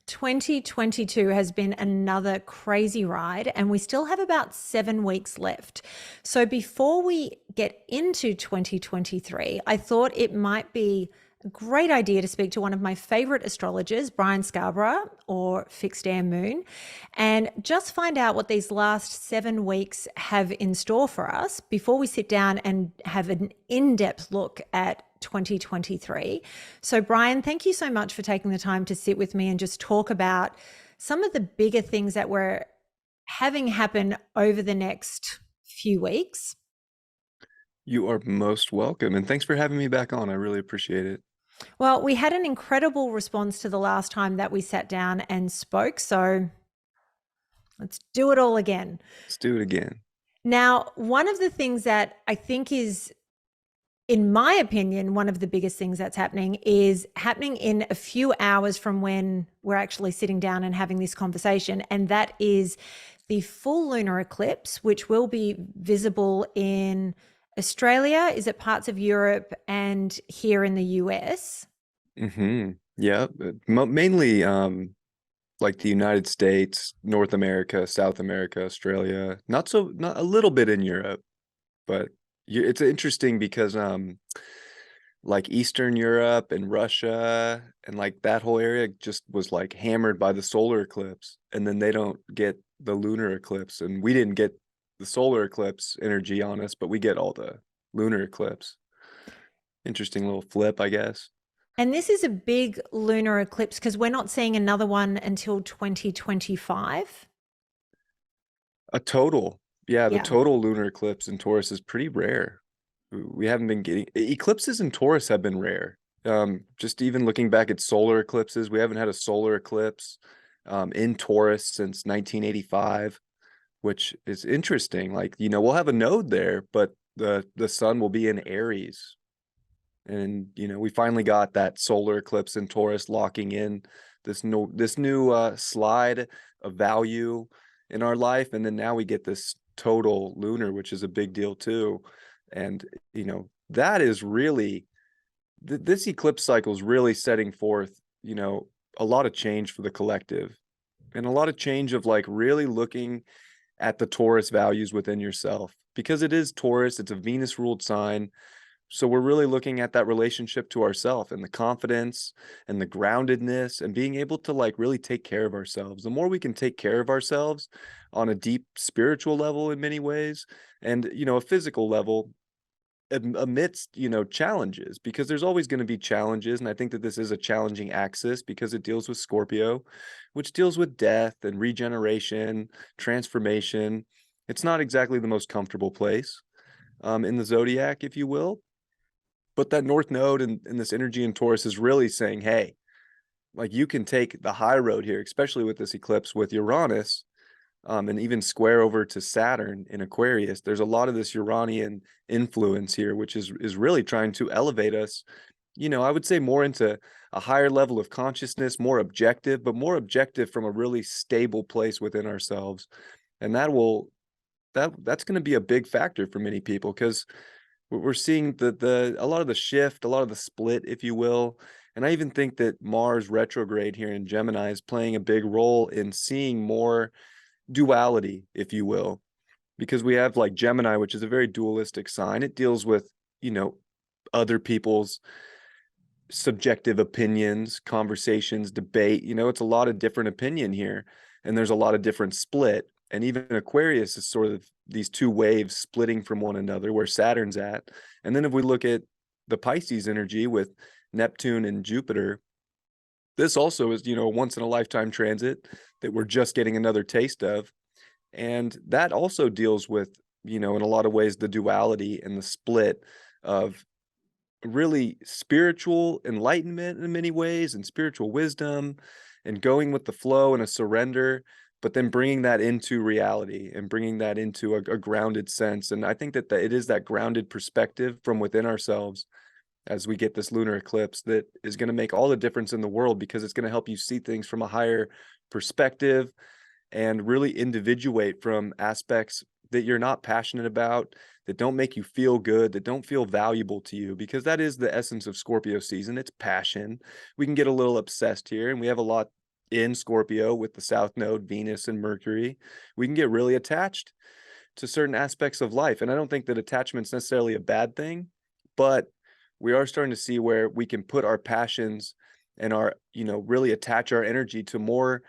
2022 has been another crazy ride, and we still have about 7 weeks left. So, before we get into 2023, I thought it might be a great idea to speak to one of my favorite astrologers, Bryan Scarborough, or Fixed Air Moon, and just find out what these last 7 weeks have in store for us before we sit down and have an in-depth look at 2023. So, Bryan, thank you so much for taking the time to sit with me and just talk about some of the bigger things that we're having happen over the next few weeks. You are most welcome. And thanks for having me back on. I really appreciate it. Well, we had an incredible response to the last time that we sat down and spoke. So, let's do it all again. Let's do it again. Now, one of the things that I think is, in my opinion, one of the biggest things that's happening is happening in a few hours from when we're actually sitting down and having this conversation. And that is the full lunar eclipse, which will be visible in Australia, is it parts of Europe, and here in the US? Yeah, mainly like the United States, North America, South America, Australia. Not a little bit in Europe, but it's interesting because like Eastern Europe and Russia and like that whole area just was like hammered by the solar eclipse, and then they don't get the lunar eclipse, and we didn't get the solar eclipse energy on us, but we get all the lunar eclipse. Interesting little flip, I guess. And this is a big lunar eclipse because we're not seeing another one until 2025. A total. Yeah, the Yeah. total lunar eclipse in Taurus is pretty rare. We haven't been getting eclipses in Taurus have been rare. Just even looking back at solar eclipses, we haven't had a solar eclipse in Taurus since 1985, which is interesting. Like, we'll have a node there, but the sun will be in Aries. And we finally got that solar eclipse in Taurus locking in this new slide of value in our life, and then now we get this total lunar, which is a big deal too. And that is really this eclipse cycle is really setting forth a lot of change for the collective, and a lot of change of like really looking at the Taurus values within yourself, because it is Taurus, it's a Venus ruled sign. So we're really looking at that relationship to ourself and the confidence and the groundedness and being able to like really take care of ourselves. The more we can take care of ourselves on a deep spiritual level in many ways, and a physical level amidst challenges, because there's always going to be challenges. And I think that this is a challenging axis because it deals with Scorpio, which deals with death and regeneration, transformation. It's not exactly the most comfortable place in the zodiac, if you will. But that North Node and this energy in Taurus is really saying, hey, like you can take the high road here, especially with this eclipse with Uranus, and even square over to Saturn in Aquarius. There's a lot of this Uranian influence here, which is really trying to elevate us, I would say more into a higher level of consciousness, more objective, but more objective from a really stable place within ourselves. And that's going to be a big factor for many people, because we're seeing a lot of the shift, a lot of the split, if you will. And I even think that Mars retrograde here in Gemini is playing a big role in seeing more duality, if you will, because we have like Gemini, which is a very dualistic sign. It deals with, other people's subjective opinions, conversations, debate. It's a lot of different opinion here, and there's a lot of different split. And even Aquarius is sort of these two waves splitting from one another, where Saturn's at. And then if we look at the Pisces energy with Neptune and Jupiter, this also is, a once in a lifetime transit that we're just getting another taste of. And that also deals with, in a lot of ways, the duality and the split of really spiritual enlightenment in many ways, and spiritual wisdom, and going with the flow and a surrender, but then bringing that into reality and bringing that into a grounded sense. And I think that it is that grounded perspective from within ourselves as we get this lunar eclipse that is going to make all the difference in the world, because it's going to help you see things from a higher perspective and really individuate from aspects that you're not passionate about, that don't make you feel good, that don't feel valuable to you, because that is the essence of Scorpio season. It's passion. We can get a little obsessed here, and we have a lot in Scorpio with the South Node, Venus and Mercury, we can get really attached to certain aspects of life. And I don't think that attachment's necessarily a bad thing, but we are starting to see where we can put our passions and our, really attach our energy to more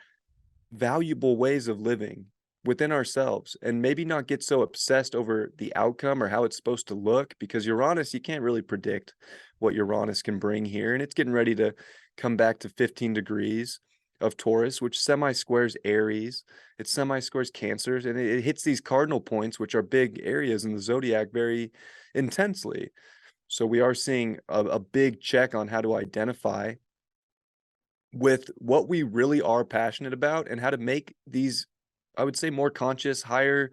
valuable ways of living within ourselves, and maybe not get so obsessed over the outcome or how it's supposed to look, because Uranus, you can't really predict what Uranus can bring here. And it's getting ready to come back to 15 degrees of Taurus, which semi-squares Aries, it semi-squares Cancers, and it hits these cardinal points, which are big areas in the zodiac, very intensely. So we are seeing a big check on how to identify with what we really are passionate about and how to make these, I would say, more conscious, higher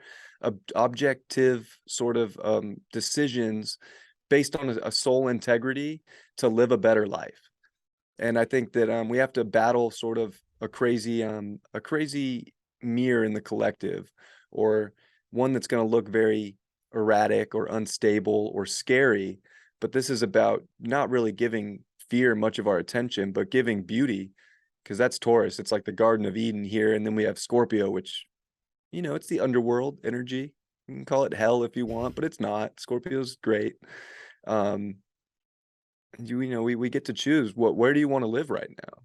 objective sort of decisions based on a soul integrity to live a better life. And I think that we have to battle sort of a crazy mirror in the collective, or one that's going to look very erratic or unstable or scary. But this is about not really giving fear much of our attention, but giving beauty, because that's Taurus. It's like the Garden of Eden here. And then we have Scorpio, which, it's the underworld energy. You can call it hell if you want, but it's not. Scorpio's great. Um, we get to choose where do you want to live right now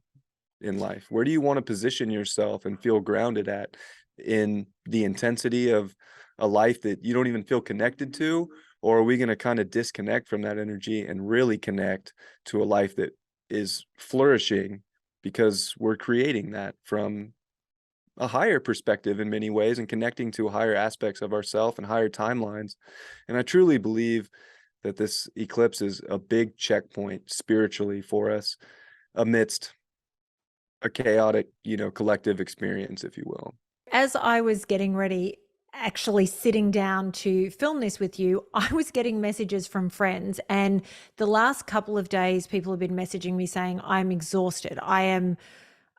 in life? Where do you want to position yourself and feel grounded at, in the intensity of a life that you don't even feel connected to? Or are we going to kind of disconnect from that energy and really connect to a life that is flourishing, because we're creating that from a higher perspective in many ways and connecting to higher aspects of ourself and higher timelines? And I truly believe that this eclipse is a big checkpoint spiritually for us amidst a chaotic, collective experience, if you will. As I was getting ready, actually sitting down to film this with you, I was getting messages from friends. And the last couple of days, people have been messaging me saying, I'm exhausted. I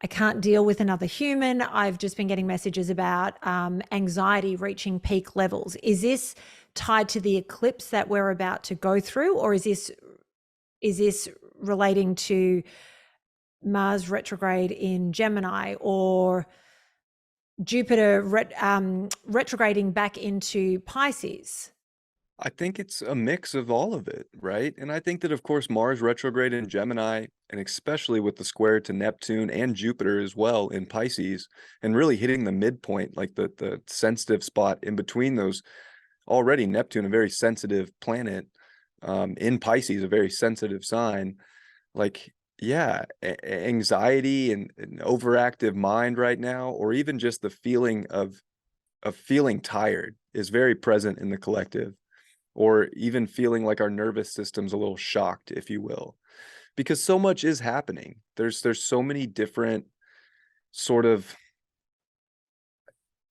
can't deal with another human. I've just been getting messages about anxiety reaching peak levels. Is this tied to the eclipse that we're about to go through, or is this relating to Mars retrograde in Gemini, or Jupiter retrograding back into Pisces? I think it's a mix of all of it, right? And I think that, of course, Mars retrograde in Gemini, and especially with the square to Neptune and Jupiter as well in Pisces, and really hitting the midpoint, like the sensitive spot in between those. Already Neptune, a very sensitive planet, in Pisces, a very sensitive sign. Like, yeah, anxiety and an overactive mind right now, or even just the feeling of feeling tired, is very present in the collective, or even feeling like our nervous system's a little shocked, if you will, because so much is happening. There's so many different sort of,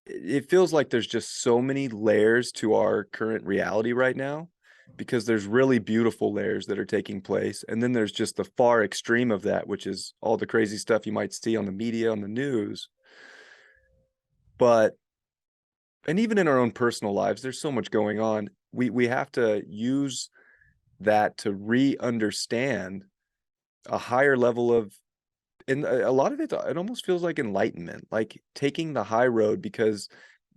it feels like there's just so many layers to our current reality right now, because there's really beautiful layers that are taking place, and then there's just the far extreme of that, which is all the crazy stuff you might see on the media, on the news. But, and even in our own personal lives, there's so much going on. We have to use that to re-understand a higher level of, and a lot of it almost feels like enlightenment, like taking the high road, because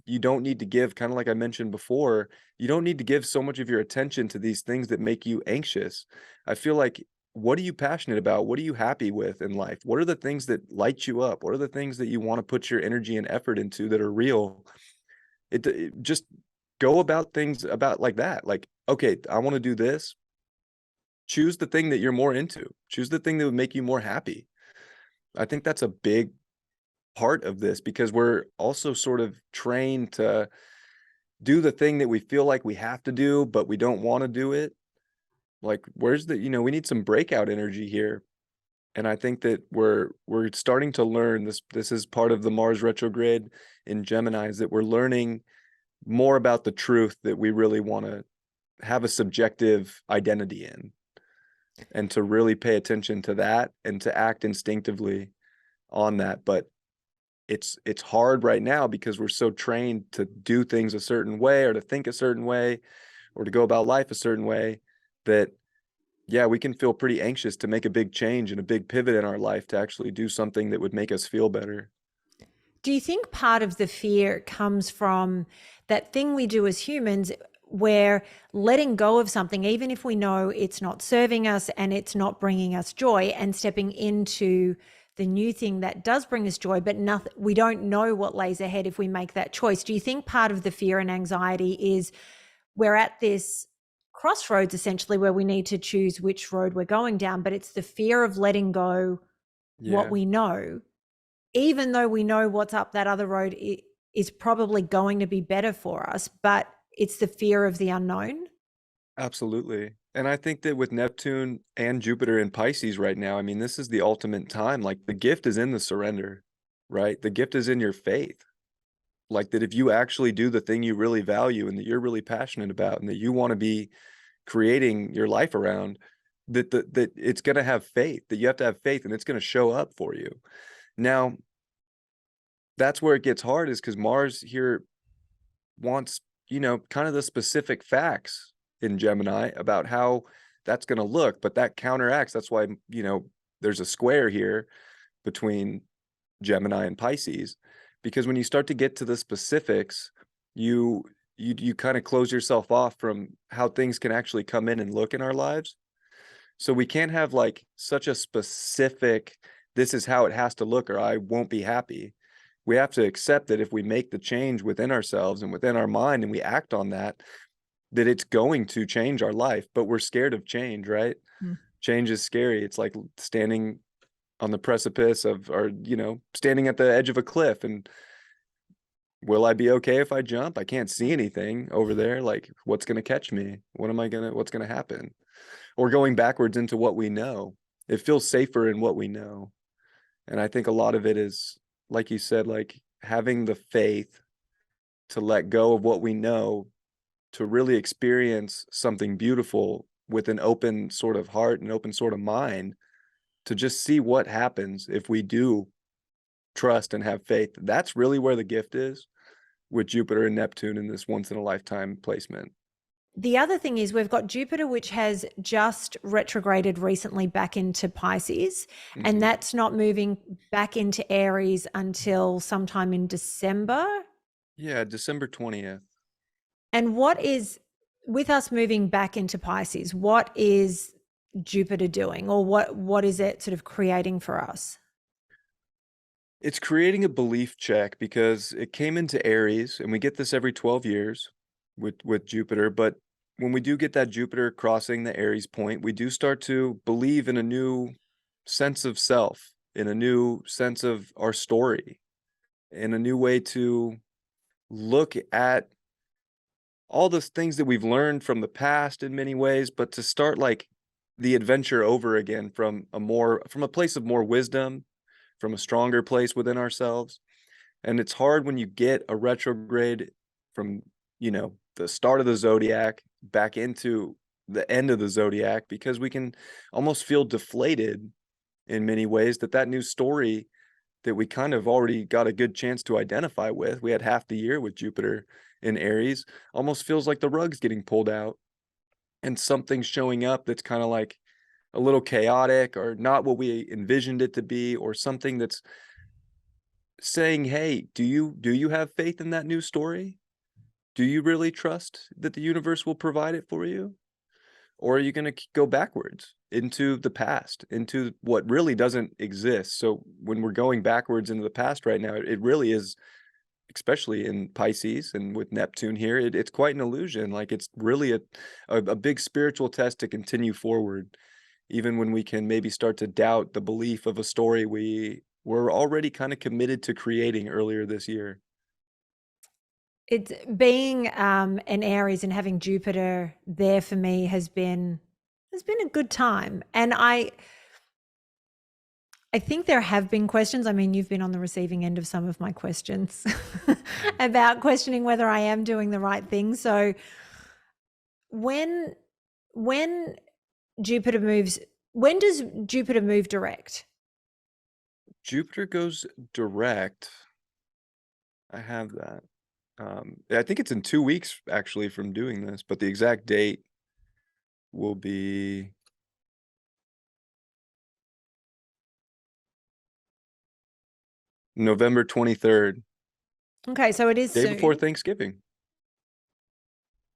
you don't need to give, kind of like I mentioned before, you don't need to give so much of your attention to these things that make you anxious. I feel like, what are you passionate about? What are you happy with in life? What are the things that light you up? What are the things that you want to put your energy and effort into that are real? It just go about things about like that. Like, okay, I want to do this. Choose the thing that you're more into. Choose the thing that would make you more happy. I think that's a big part of this, because we're also sort of trained to do the thing that we feel like we have to do, but we don't want to do it. Like, where's the, we need some breakout energy here. And I think that we're starting to learn this. This is part of the Mars retrograde in Gemini, is that we're learning more about the truth that we really want to have a subjective identity in, and to really pay attention to that and to act instinctively on that. But it's hard right now because we're so trained to do things a certain way, or to think a certain way, or to go about life a certain way, that yeah, we can feel pretty anxious to make a big change and a big pivot in our life to actually do something that would make us feel better. Do you think part of the fear comes from that thing we do as humans where letting go of something, even if we know it's not serving us and it's not bringing us joy, and stepping into the new thing that does bring us joy, but nothing, we don't know what lays ahead if we make that choice? Do you think part of the fear and anxiety is we're at this crossroads essentially where we need to choose which road we're going down, but it's the fear of letting go what Yeah, we know, even though we know what's up that other road is probably going to be better for us, but it's the fear of the unknown. absolutely. And I think that with Neptune and Jupiter in Pisces right now, I mean, this is the ultimate time. Like the gift is in the surrender, right? The gift is in your faith. Like that if you actually do the thing you really value and that you're really passionate about and that you want to be creating your life around, that it's going to have faith, that you have to have faith and it's going to show up for you. Now, that's where it gets hard is because Mars here wants, kind of the specific facts in Gemini about how that's going to look, but that counteracts. That's why, there's a square here between Gemini and Pisces, because when you start to get to the specifics, you you kind of close yourself off from how things can actually come in and look in our lives. So we can't have like such a specific, this is how it has to look or I won't be happy. We have to accept that if we make the change within ourselves and within our mind and we act on that, that it's going to change our life, but we're scared of change, right? Mm. Change is scary. It's like standing on the precipice of, or, standing at the edge of a cliff and will I be okay if I jump? I can't see anything over there. Like, what's going to catch me? What's going to happen? Or going backwards into what we know. It feels safer in what we know. And I think a lot of it is, like you said, like having the faith to let go of what we know, to really experience something beautiful with an open sort of heart and open sort of mind, to just see what happens if we do trust and have faith. That's really where the gift is with Jupiter and Neptune in this once in a lifetime placement. The other thing is we've got Jupiter, which has just retrograded recently back into Pisces, and Hmm. that's not moving back into Aries until sometime in December. Yeah, December 20th. And what is, with us moving back into Pisces, what is Jupiter doing, or what is it sort of creating for us? It's creating a belief check because it came into Aries, and we get this every 12 years with Jupiter, but when we do get that Jupiter crossing the Aries point, we do start to believe in a new sense of self, in a new sense of our story, in a new way to look at all those things that we've learned from the past in many ways, but to start like the adventure over again from a place of more wisdom, from a stronger place within ourselves. And it's hard when you get a retrograde from, the start of the zodiac back into the end of the zodiac, because we can almost feel deflated in many ways that new story that we kind of already got a good chance to identify with. We had half the year with Jupiter in Aries, almost feels like the rug's getting pulled out and something's showing up that's kind of like a little chaotic or not what we envisioned it to be, or something that's saying, hey, do you have faith in that new story? Do you really trust that the universe will provide it for you? Or are you going to go backwards into the past, into what really doesn't exist? So when we're going backwards into the past right now, it really is, especially in Pisces and with Neptune here, it's quite an illusion. Like it's really a big spiritual test to continue forward, even when we can maybe start to doubt the belief of a story we were already kind of committed to creating earlier this year. It's being an Aries and having Jupiter there for me has been a good time. And I think there have been questions. I mean, you've been on the receiving end of some of my questions about questioning whether I am doing the right thing. So when when Jupiter moves, when does Jupiter move direct? Jupiter goes direct. I have that. I think it's in 2 weeks actually from doing this, but the exact date will be. November 23rd, Okay, so it is day before soon. Thanksgiving.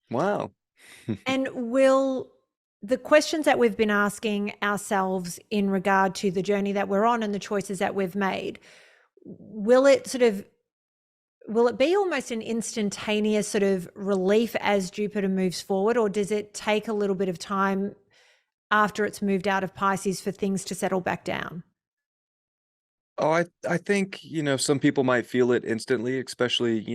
Wow. And will the questions that we've been asking ourselves in regard to the journey that we're on and the choices that we've made, will it sort of will it be almost an instantaneous sort of relief as Jupiter moves forward, or does it take a little bit of time after it's moved out of Pisces for things to settle back down? Oh, I think, some people might feel it instantly, especially,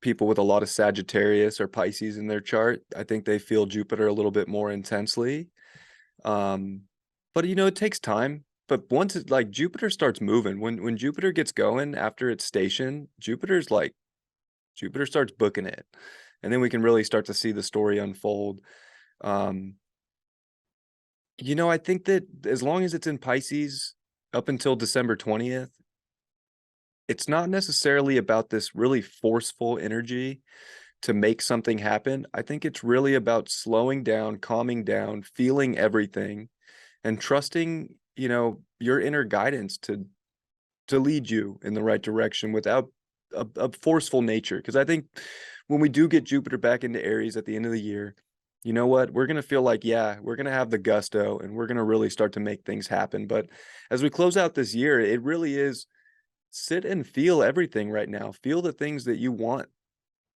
people with a lot of Sagittarius or Pisces in their chart. I think they feel Jupiter a little bit more intensely. Um, but it takes time. But once it like Jupiter starts moving, when Jupiter gets going after its station, Jupiter starts booking it. And then we can really start to see the story unfold. Um, I think that as long as it's in Pisces up until December 20th, it's not necessarily about this really forceful energy to make something happen. I think it's really about slowing down, calming down, feeling everything, and trusting, your inner guidance to lead you in the right direction without a forceful nature. Because I think when we do get Jupiter back into Aries at the end of the year, you know what? We're going to feel like, yeah, we're going to have the gusto and we're going to really start to make things happen. But as we close out this year, it really is sit and feel everything right now. Feel the things that you want,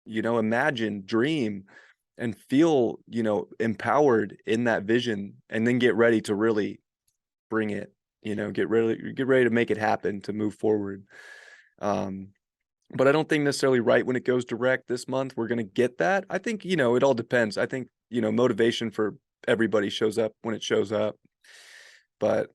imagine, dream, and feel, empowered in that vision, and then get ready to really bring it, get ready to make it happen, to move forward. Um, but I don't think necessarily right when it goes direct this month, we're going to get that. I think, it all depends. I think, motivation for everybody shows up when it shows up. But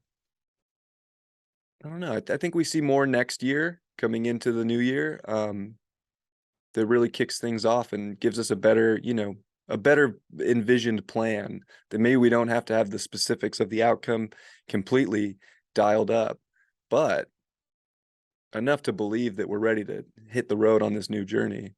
I don't know. I think we see more next year coming into the new year. That really kicks things off and gives us a better envisioned plan, that maybe we don't have to have the specifics of the outcome completely dialed up, but enough to believe that we're ready to hit the road on this new journey.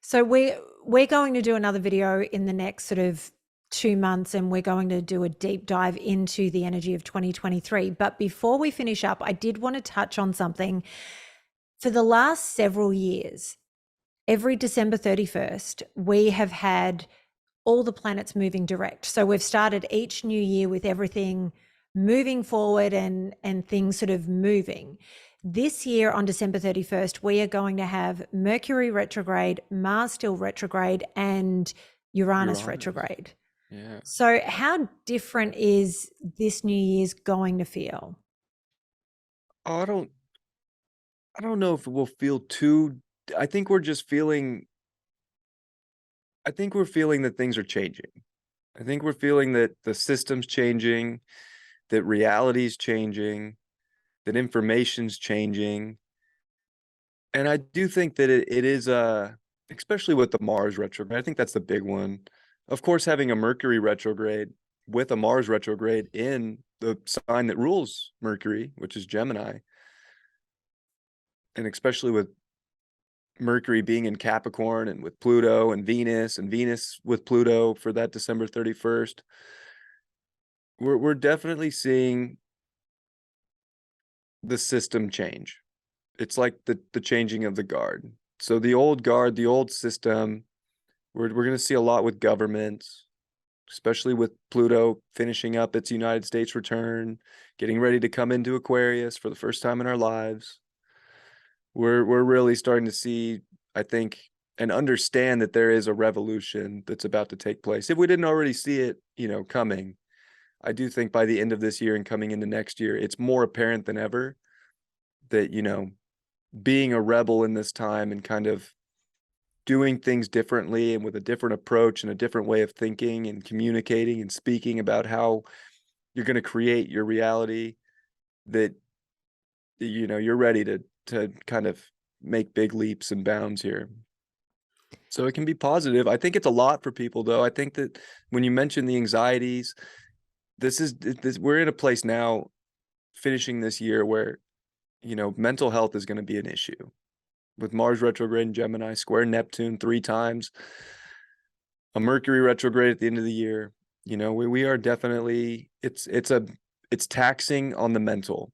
So we're going to do another video in the next sort of 2 months, and we're going to do a deep dive into the energy of 2023. But before we finish up, I did want to touch on something. For the last several years, every December 31st, we have had all the planets moving direct. So we've started each new year with everything moving forward and things sort of moving. This year on December 31st, we are going to have Mercury retrograde, Mars still retrograde, and Uranus Uranus. retrograde. Yeah. So how different is this new year's going to feel? Oh, I don't know if it will feel too. I think we're just feeling. I think we're feeling that things are changing. I think we're feeling that the system's changing, that reality's changing, that information's changing. And I do think that it is especially with the Mars retrograde, I think that's the big one. Of course, having a Mercury retrograde with a Mars retrograde in the sign that rules Mercury, which is Gemini, and especially with Mercury being in Capricorn and with Pluto and Venus with Pluto for that December 31st, we're definitely seeing the system change. It's like the changing of the guard. So the old guard, the old system, we're going to see a lot with governments, especially with Pluto finishing up its United States return, getting ready to come into Aquarius for the first time in our lives. We're really starting to see, I think, and understand that there is a revolution that's about to take place. If we didn't already see it, coming, I do think by the end of this year and coming into next year, it's more apparent than ever that, being a rebel in this time and kind of doing things differently and with a different approach and a different way of thinking and communicating and speaking about how you're going to create your reality, that you're ready to kind of make big leaps and bounds here. So it can be positive. I think it's a lot for people, though. I think that when you mention the anxieties, this we're in a place now finishing this year where mental health is going to be an issue with Mars retrograde in Gemini, square Neptune 3 times, a Mercury retrograde at the end of the year. We are definitely, it's taxing on the mental.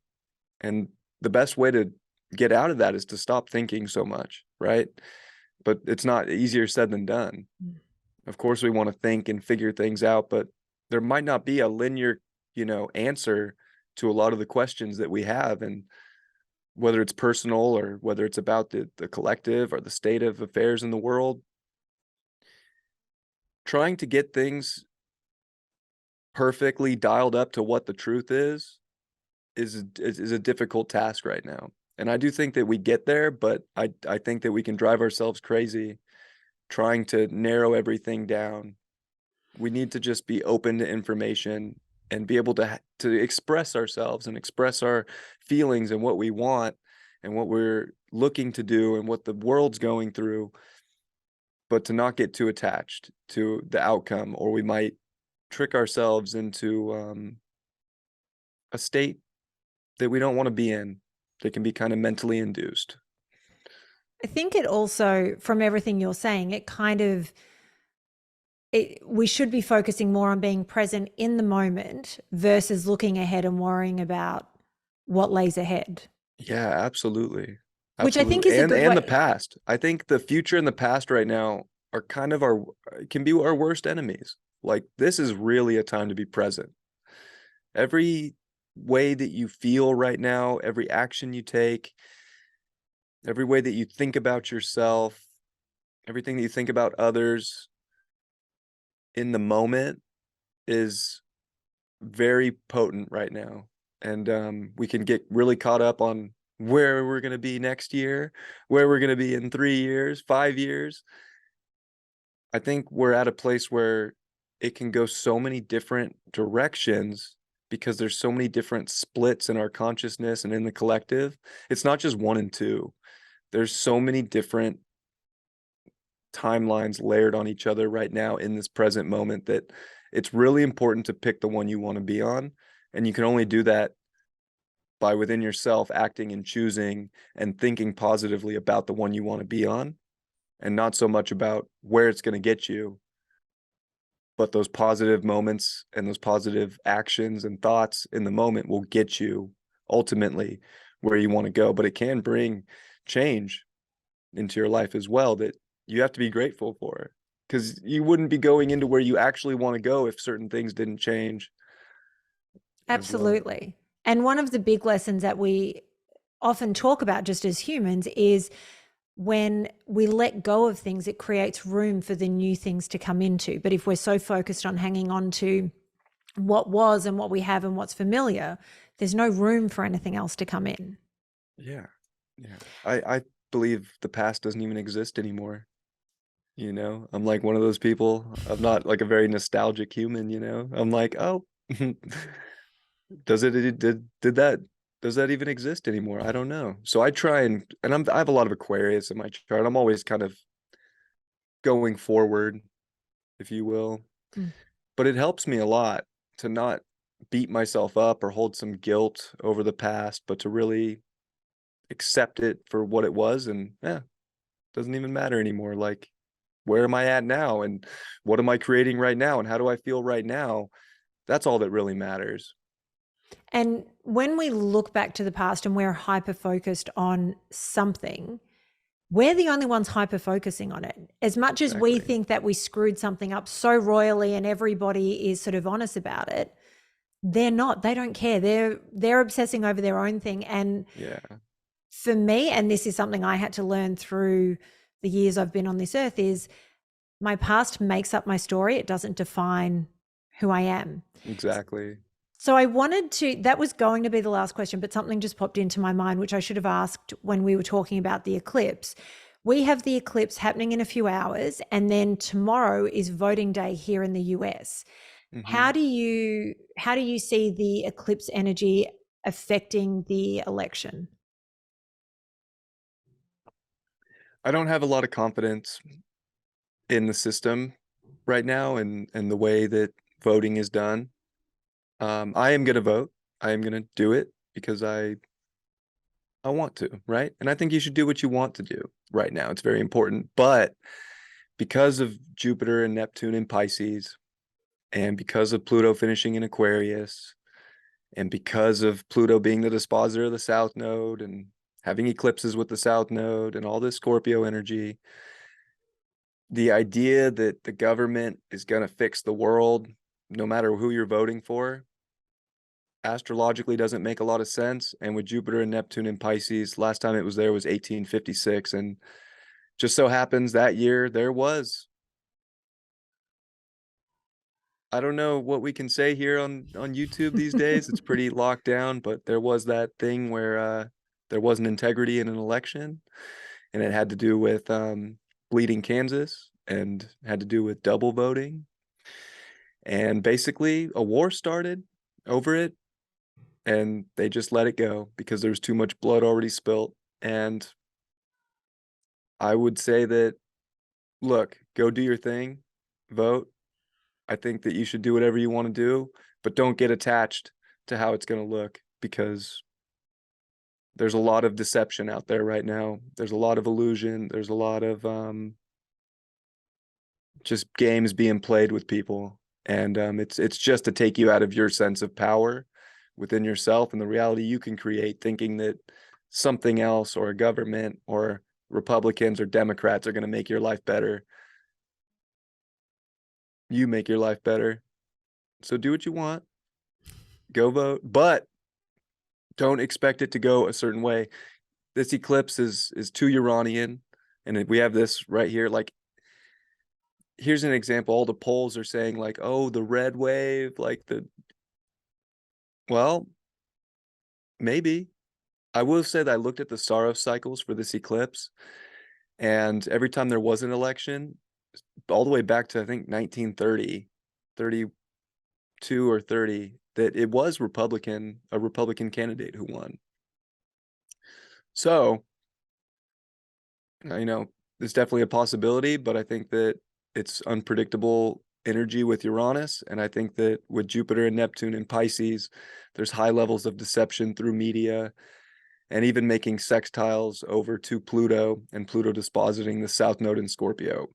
And the best way to get out of that is to stop thinking so much, right? But it's not easier said than done. Of course, we want to think and figure things out, but there might not be a linear, answer to a lot of the questions that we have. And whether it's personal or whether it's about the collective or the state of affairs in the world, trying to get things perfectly dialed up to what the truth is a difficult task right now. And I do think that we get there, but I think that we can drive ourselves crazy trying to narrow everything down. We need to just be open to information and be able to express ourselves and express our feelings and what we want and what we're looking to do and what the world's going through, but to not get too attached to the outcome, or we might trick ourselves into a state that we don't want to be in, that can be kind of mentally induced. I think it also, from everything you're saying, we should be focusing more on being present in the moment versus looking ahead and worrying about what lays ahead. Yeah, absolutely. Which I think is Absolutely. a good And the way. past. I think the future and the past right now are kind of can be our worst enemies. Like, this is really a time to be present. Every way that you feel right now, every action you take, every way that you think about yourself, everything that you think about others in the moment is very potent right now. And we can get really caught up on where we're going to be next year, where we're going to be in 3 years, 5 years. I think we're at a place where it can go so many different directions because there's so many different splits in our consciousness and in the collective. It's not just one and two. There's so many different timelines layered on each other right now in this present moment that it's really important to pick the one you want to be on. And you can only do that by within yourself acting and choosing and thinking positively about the one you want to be on, and not so much about where it's going to get you, but those positive moments and those positive actions and thoughts in the moment will get you ultimately where you want to go. But it can bring change into your life as well that you have to be grateful for, because you wouldn't be going into where you actually want to go if certain things didn't change as well. Absolutely. And one of the big lessons that we often talk about just as humans is when we let go of things, it creates room for the new things to come into. But if we're so focused on hanging on to what was and what we have and what's familiar, there's no room for anything else to come in. Yeah. Yeah. I believe the past doesn't even exist anymore. I'm like one of those people. I'm not like a very nostalgic human. I'm like, oh, does that even exist anymore? I don't know. So I try and I have a lot of Aquarius in my chart. I'm always kind of going forward, if you will. Mm. But it helps me a lot to not beat myself up or hold some guilt over the past, but to really accept it for what it was. And yeah, doesn't even matter anymore. Like, where am I at now? And what am I creating right now? And how do I feel right now? That's all that really matters. And when we look back to the past and we're hyper focused on something, we're the only ones hyper focusing on it. As much as we Exactly. think that we screwed something up so royally and everybody is sort of honest about it, they're not. They don't care. They're obsessing over their own thing. And Yeah, for me, and this is something I had to learn through the years I've been on this earth, is my past makes up my story. It doesn't define who I am. exactly. So that was going to be the last question, but something just popped into my mind, which I should have asked when we were talking about the eclipse. We have the eclipse happening in a few hours, and then tomorrow is voting day here in the US. Hmm. How do you see the eclipse energy affecting the election? I don't have a lot of confidence in the system right now and the way that voting is done. I am going to vote. I am going to do it because I want to, right? And I think you should do what you want to do right now. It's very important. But because of Jupiter and Neptune in Pisces, and because of Pluto finishing in Aquarius, and because of Pluto being the dispositor of the South Node, and having eclipses with the South Node and all this Scorpio energy. The idea that the government is going to fix the world, no matter who you're voting for, astrologically doesn't make a lot of sense. And with Jupiter and Neptune in Pisces, last time it was there was 1856. And just so happens that year there was, I don't know what we can say here on YouTube these days. It's pretty locked down, but there was that thing where there wasn't integrity in an election, and it had to do with bleeding Kansas and had to do with double voting. And basically a war started over it, and they just let it go because there was too much blood already spilt. And I would say that, look, go do your thing, vote. I think that you should do whatever you want to do, but don't get attached to how it's going to look, because there's a lot of deception out there right now. There's a lot of illusion. There's a lot of just games being played with people. And it's just to take you out of your sense of power within yourself and the reality you can create, thinking that something else or a government or Republicans or Democrats are going to make your life better. You make your life better. So do what you want. Go vote, but don't expect it to go a certain way. This eclipse is too Uranian, and we have this right here. Like, here's an example. All the polls are saying like, oh, the red wave, like well, maybe. I will say that I looked at the Saros cycles for this eclipse, and every time there was an election, all the way back to I think 1930, 32 or 30, that it was a Republican candidate who won. So, there's definitely a possibility, but I think that it's unpredictable energy with Uranus. And I think that with Jupiter and Neptune in Pisces, there's high levels of deception through media, and even making sextiles over to Pluto, and Pluto dispositing the South Node in Scorpio.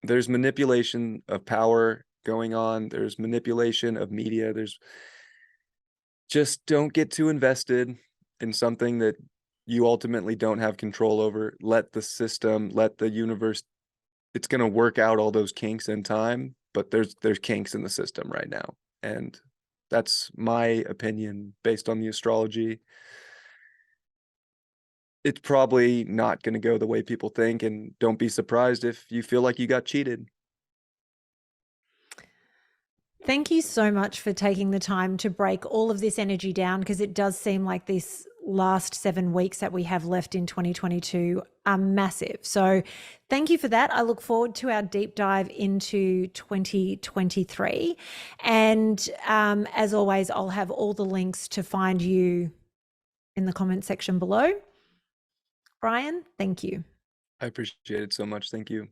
There's manipulation of power going on. There's manipulation of media. Just don't get too invested in something that you ultimately don't have control over. Let the system, let the universe, it's going to work out all those kinks in time, but there's kinks in the system right now. And that's my opinion based on the astrology. It's probably not going to go the way people think, and don't be surprised if you feel like you got cheated. Thank you so much for taking the time to break all of this energy down, because it does seem like this last 7 weeks that we have left in 2022 are massive. So thank you for that. I look forward to our deep dive into 2023. And as always, I'll have all the links to find you in the comment section below. Bryan, thank you. I appreciate it so much. Thank you.